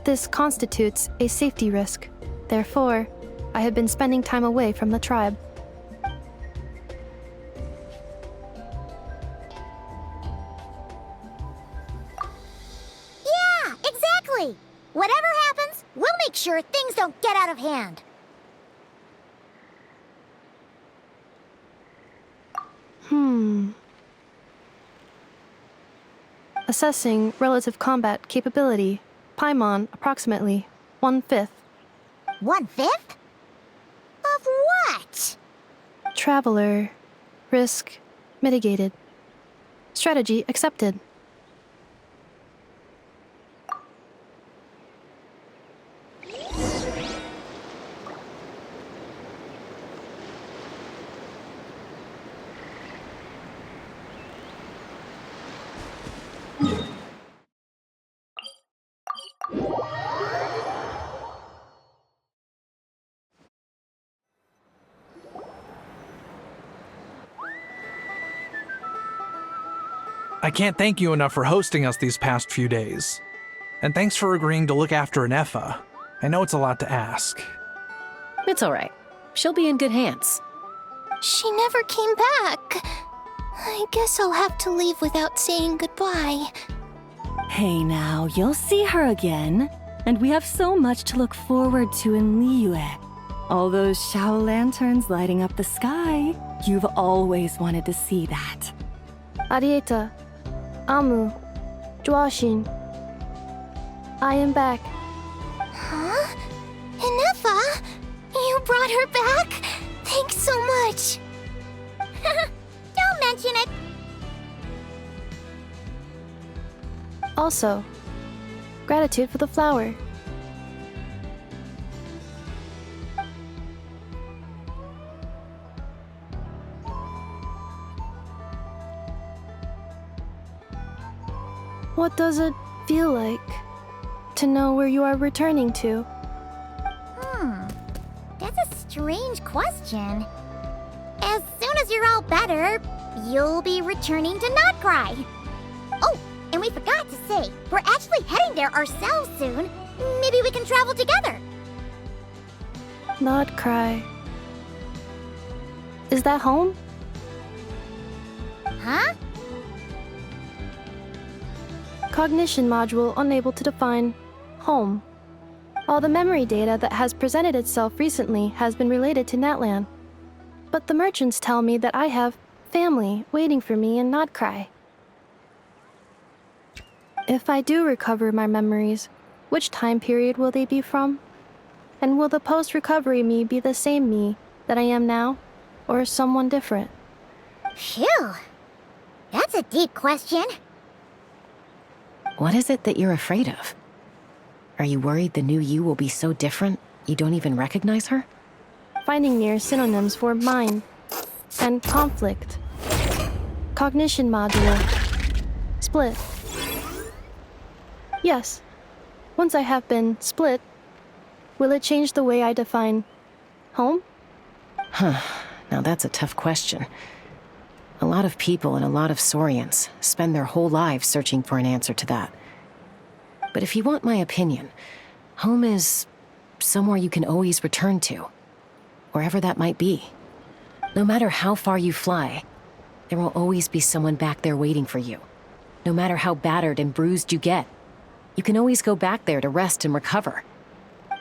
This constitutes a safety risk. Therefore, I have been spending time away from the tribe. Yeah, exactly! Whatever happens, we'll make sure things don't get out of hand. Assessing relative combat capability. Paimon, approximately 1/5. 1/5? Of what? Traveler. Risk mitigated. Strategy accepted. I can't thank you enough for hosting us these past few days. And thanks for agreeing to look after Ineffa. I know it's a lot to ask. It's all right. She'll be in good hands. She never came back. I guess I'll have to leave without saying goodbye. Hey now, you'll see her again. And we have so much to look forward to in Liyue. All those Shao lanterns lighting up the sky. You've always wanted to see that. Arieta. Amu. Joashin. I am back. Huh? Ineffa? You brought her back? Thanks so much. Don't mention it. Also, gratitude for the flower. What does it feel like to know where you are returning to? That's a strange question. As soon as you're all better, you'll be returning to Notcry. Oh, and we forgot to say, we're actually heading there ourselves soon. Maybe we can travel together. Not cry. Is that home? Huh? Cognition module unable to define home. All the memory data that has presented itself recently has been related to Natlan. But the merchants tell me that I have family waiting for me in Notcry. If I do recover my memories, which time period will they be from? And will the post-recovery me be the same me that I am now, or someone different? Phew. That's a deep question. What is it that you're afraid of? Are you worried the new you will be so different you don't even recognize her? Finding near synonyms for mind and conflict. Cognition module. Split. Yes. Once I have been split, will it change the way I define home? Huh. Now that's a tough question. A lot of people and a lot of Saurians spend their whole lives searching for an answer to that. But if you want my opinion, home is somewhere you can always return to, wherever that might be. No matter how far you fly, There will always be someone back there waiting for you. No matter how battered and bruised you get, you can always go back there to rest and recover.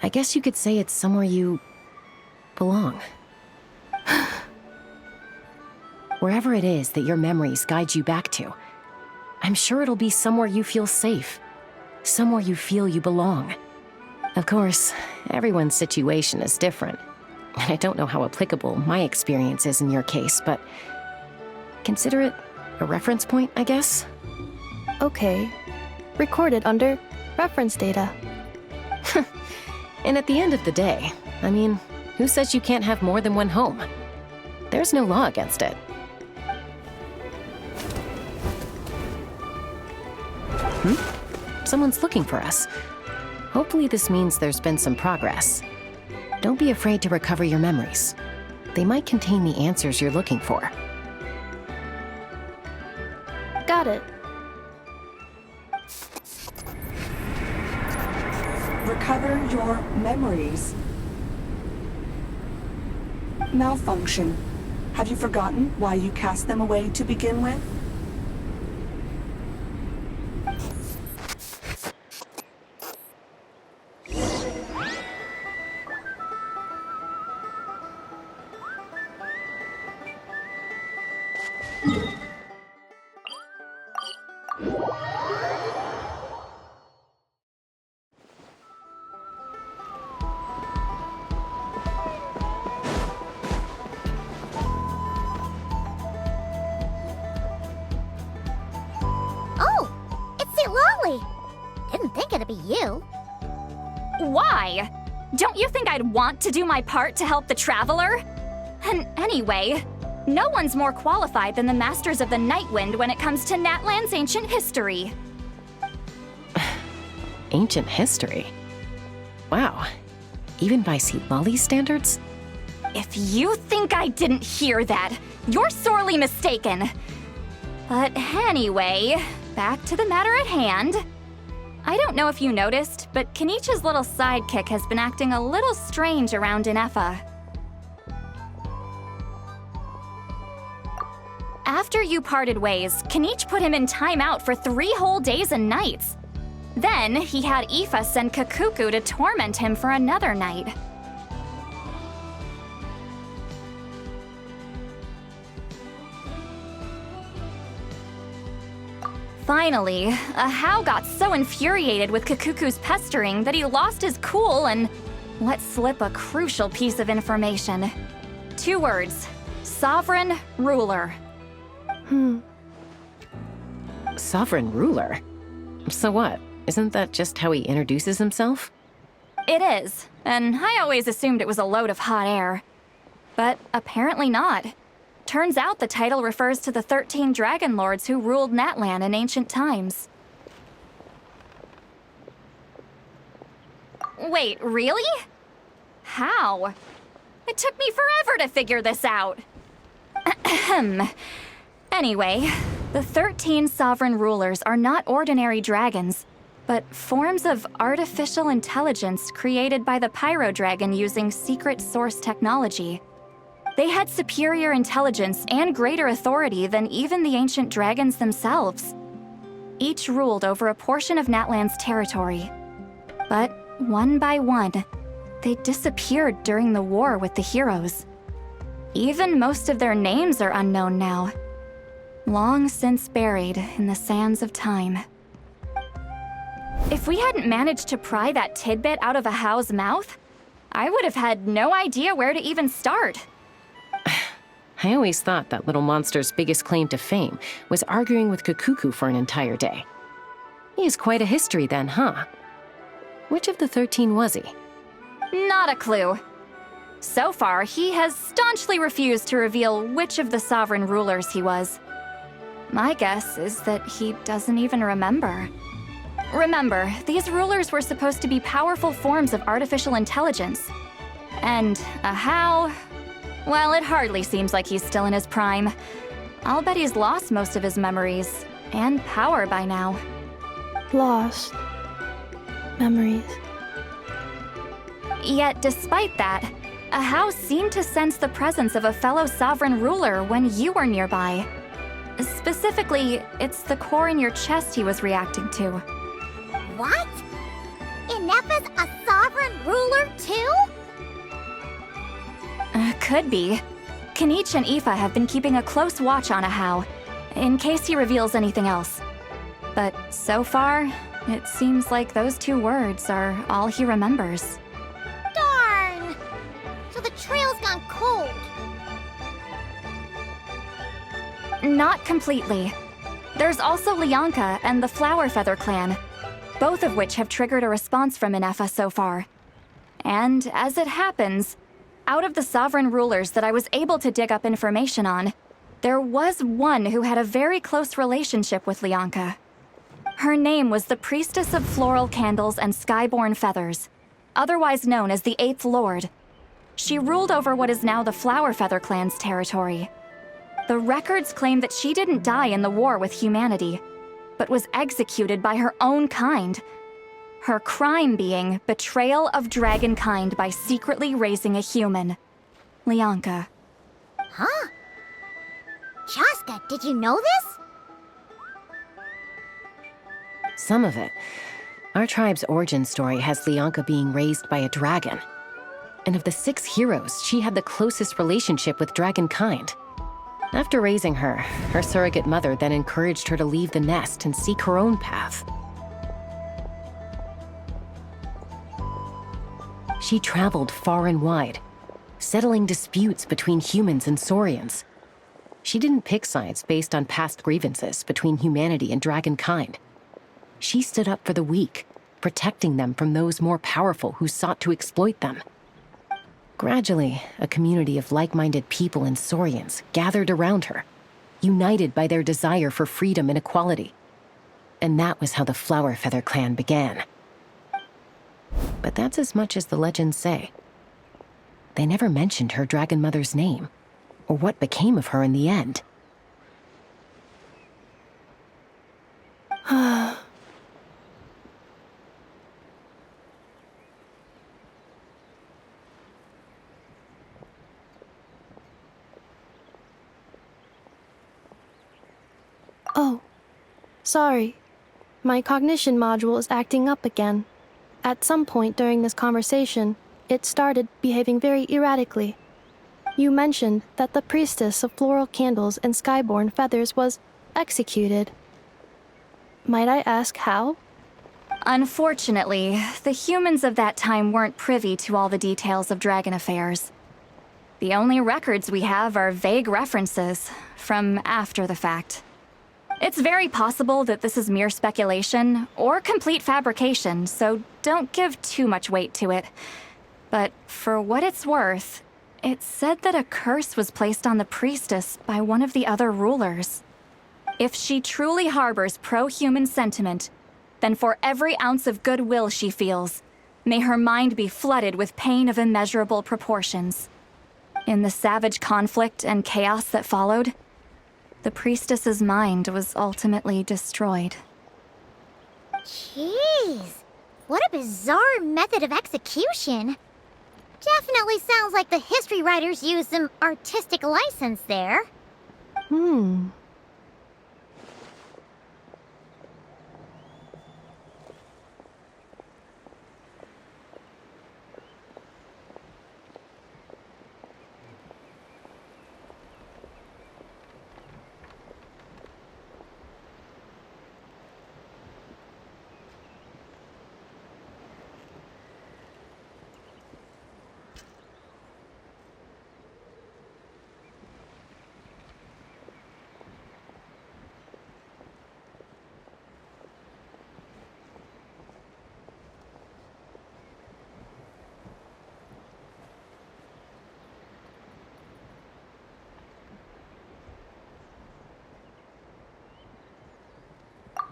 I guess you could say it's somewhere you belong. Wherever it is that your memories guide you back to, I'm sure it'll be somewhere you feel safe, somewhere you feel you belong. Of course, everyone's situation is different, and I don't know how applicable my experience is in your case, but consider it a reference point, I guess? Okay. Recorded under reference data. And at the end of the day, I mean, who says you can't have more than one home? There's no law against it. Someone's looking for us. Hopefully this means there's been some progress. Don't be afraid to recover your memories. They might contain the answers you're looking for. Got it. Recover your memories. Malfunction. Have you forgotten why you cast them away to begin with? Didn't think it'd be you. Why? Don't you think I'd want to do my part to help the Traveler? And anyway, no one's more qualified than the Masters of the Nightwind when it comes to Natlan's ancient history. Ancient history? Wow. Even by Seatlolly's standards? If you think I didn't hear that, you're sorely mistaken. But anyway, back to the matter at hand. I don't know if you noticed, but Kenichi's little sidekick has been acting a little strange around Ineffa. After you parted ways, Kenichi put him in timeout for 3 whole days and nights. Then he had Aoife send Kakuku to torment him for another night. Finally, Ahau got so infuriated with Kakuku's pestering that he lost his cool and let slip a crucial piece of information. 2 words: Sovereign Ruler. Sovereign Ruler? So what? Isn't that just how he introduces himself? It is, and I always assumed it was a load of hot air. But apparently not. Turns out the title refers to the 13 Dragon Lords who ruled Natlan in ancient times. Wait, really? How? It took me forever to figure this out. Anyway, the 13 sovereign rulers are not ordinary dragons, but forms of artificial intelligence created by the Pyro Dragon using secret source technology. They had superior intelligence and greater authority than even the ancient dragons themselves. Each ruled over a portion of Natlan's territory. But one by one, they disappeared during the war with the heroes. Even most of their names are unknown now, long since buried in the sands of time. If we hadn't managed to pry that tidbit out of Ahau's mouth, I would have had no idea where to even start. I always thought that little monster's biggest claim to fame was arguing with Kakuku for an entire day. He has quite a history then, huh? Which of the 13 was he? Not a clue. So far, he has staunchly refused to reveal which of the sovereign rulers he was. My guess is that he doesn't even remember. Remember, these rulers were supposed to be powerful forms of artificial intelligence. And Ahau, well, it hardly seems like he's still in his prime. I'll bet he's lost most of his memories and power by now. Lost memories. Yet, despite that, Ahau seemed to sense the presence of a fellow sovereign ruler when you were nearby. Specifically, it's the core in your chest he was reacting to. What? Ineffa's a sovereign ruler too? Could be. Kanich and Aoife have been keeping a close watch on Ahau, in case he reveals anything else. But so far, it seems like those 2 words are all he remembers. Darn! So the trail's gone cold. Not completely. There's also Lianka and the Flower Feather clan, both of which have triggered a response from Ineffa so far. And as it happens, out of the sovereign rulers that I was able to dig up information on, there was one who had a very close relationship with Lianka. Her name was the Priestess of Floral Candles and Skyborn Feathers, otherwise known as the Eighth Lord. She ruled over what is now the Flower Feather clan's territory. The records claim that she didn't die in the war with humanity, but was executed by her own kind. Her crime being betrayal of dragonkind by secretly raising a human. Lianka. Huh? Chaska, did you know this? Some of it. Our tribe's origin story has Lianka being raised by a dragon. And of the 6 heroes, she had the closest relationship with dragonkind. After raising her, her surrogate mother then encouraged her to leave the nest and seek her own path. She traveled far and wide, settling disputes between humans and Saurians. She didn't pick sides based on past grievances between humanity and dragonkind. She stood up for the weak, protecting them from those more powerful who sought to exploit them. Gradually, a community of like-minded people and Saurians gathered around her, united by their desire for freedom and equality. And that was how the Flower Feather clan began. But that's as much as the legends say. They never mentioned her dragon mother's name, or what became of her in the end. Oh, sorry. My cognition module is acting up again. At some point during this conversation, it started behaving very erratically. You mentioned that the Priestess of Floral Candles and Skyborn Feathers was executed. Might I ask how? Unfortunately, the humans of that time weren't privy to all the details of dragon affairs. The only records we have are vague references from after the fact. It's very possible that this is mere speculation or complete fabrication, so don't give too much weight to it. But for what it's worth, it's said that a curse was placed on the priestess by one of the other rulers. If she truly harbors pro-human sentiment, then for every ounce of goodwill she feels, may her mind be flooded with pain of immeasurable proportions. In the savage conflict and chaos that followed, the priestess's mind was ultimately destroyed. Jeez, what a bizarre method of execution. Definitely sounds like the history writers used some artistic license there.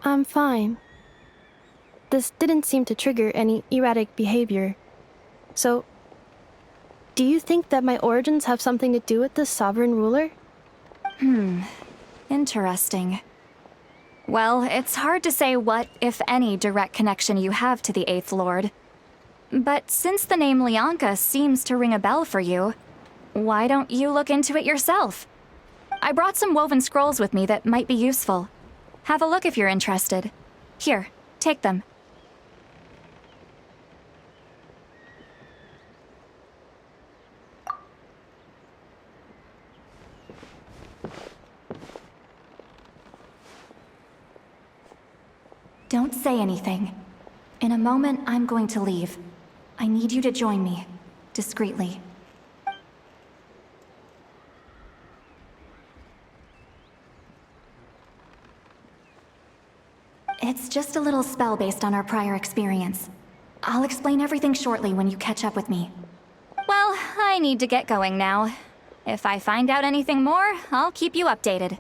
I'm fine. This didn't seem to trigger any erratic behavior. So, do you think that my origins have something to do with this sovereign ruler? Interesting. Well, it's hard to say what, if any, direct connection you have to the Eighth Lord. But since the name Lianka seems to ring a bell for you, why don't you look into it yourself? I brought some woven scrolls with me that might be useful. Have a look if you're interested. Here, take them. Don't say anything. In a moment, I'm going to leave. I need you to join me, discreetly. It's just a little spell based on our prior experience. I'll explain everything shortly when you catch up with me. Well, I need to get going now. If I find out anything more, I'll keep you updated.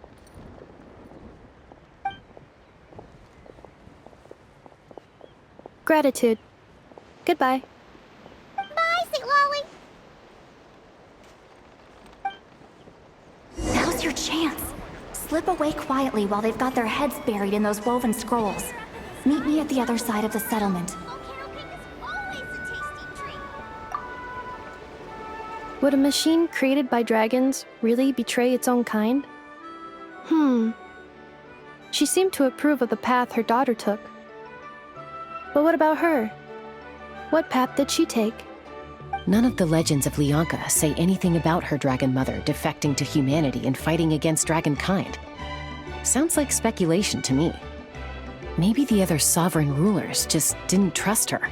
Gratitude. Goodbye. Bye, St. Lolly. Now's your chance. Slip away quietly while they've got their heads buried in those woven scrolls. Meet me at the other side of the settlement. Would a machine created by dragons really betray its own kind? She seemed to approve of the path her daughter took. But what about her? What path did she take? None of the legends of Lyanka say anything about her dragon mother defecting to humanity and fighting against dragonkind. Sounds like speculation to me. Maybe the other sovereign rulers just didn't trust her.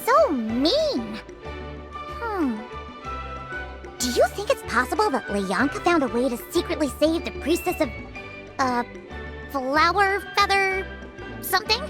So mean. Do you think it's possible that Lyanka found a way to secretly save the priestess of, flower feather something?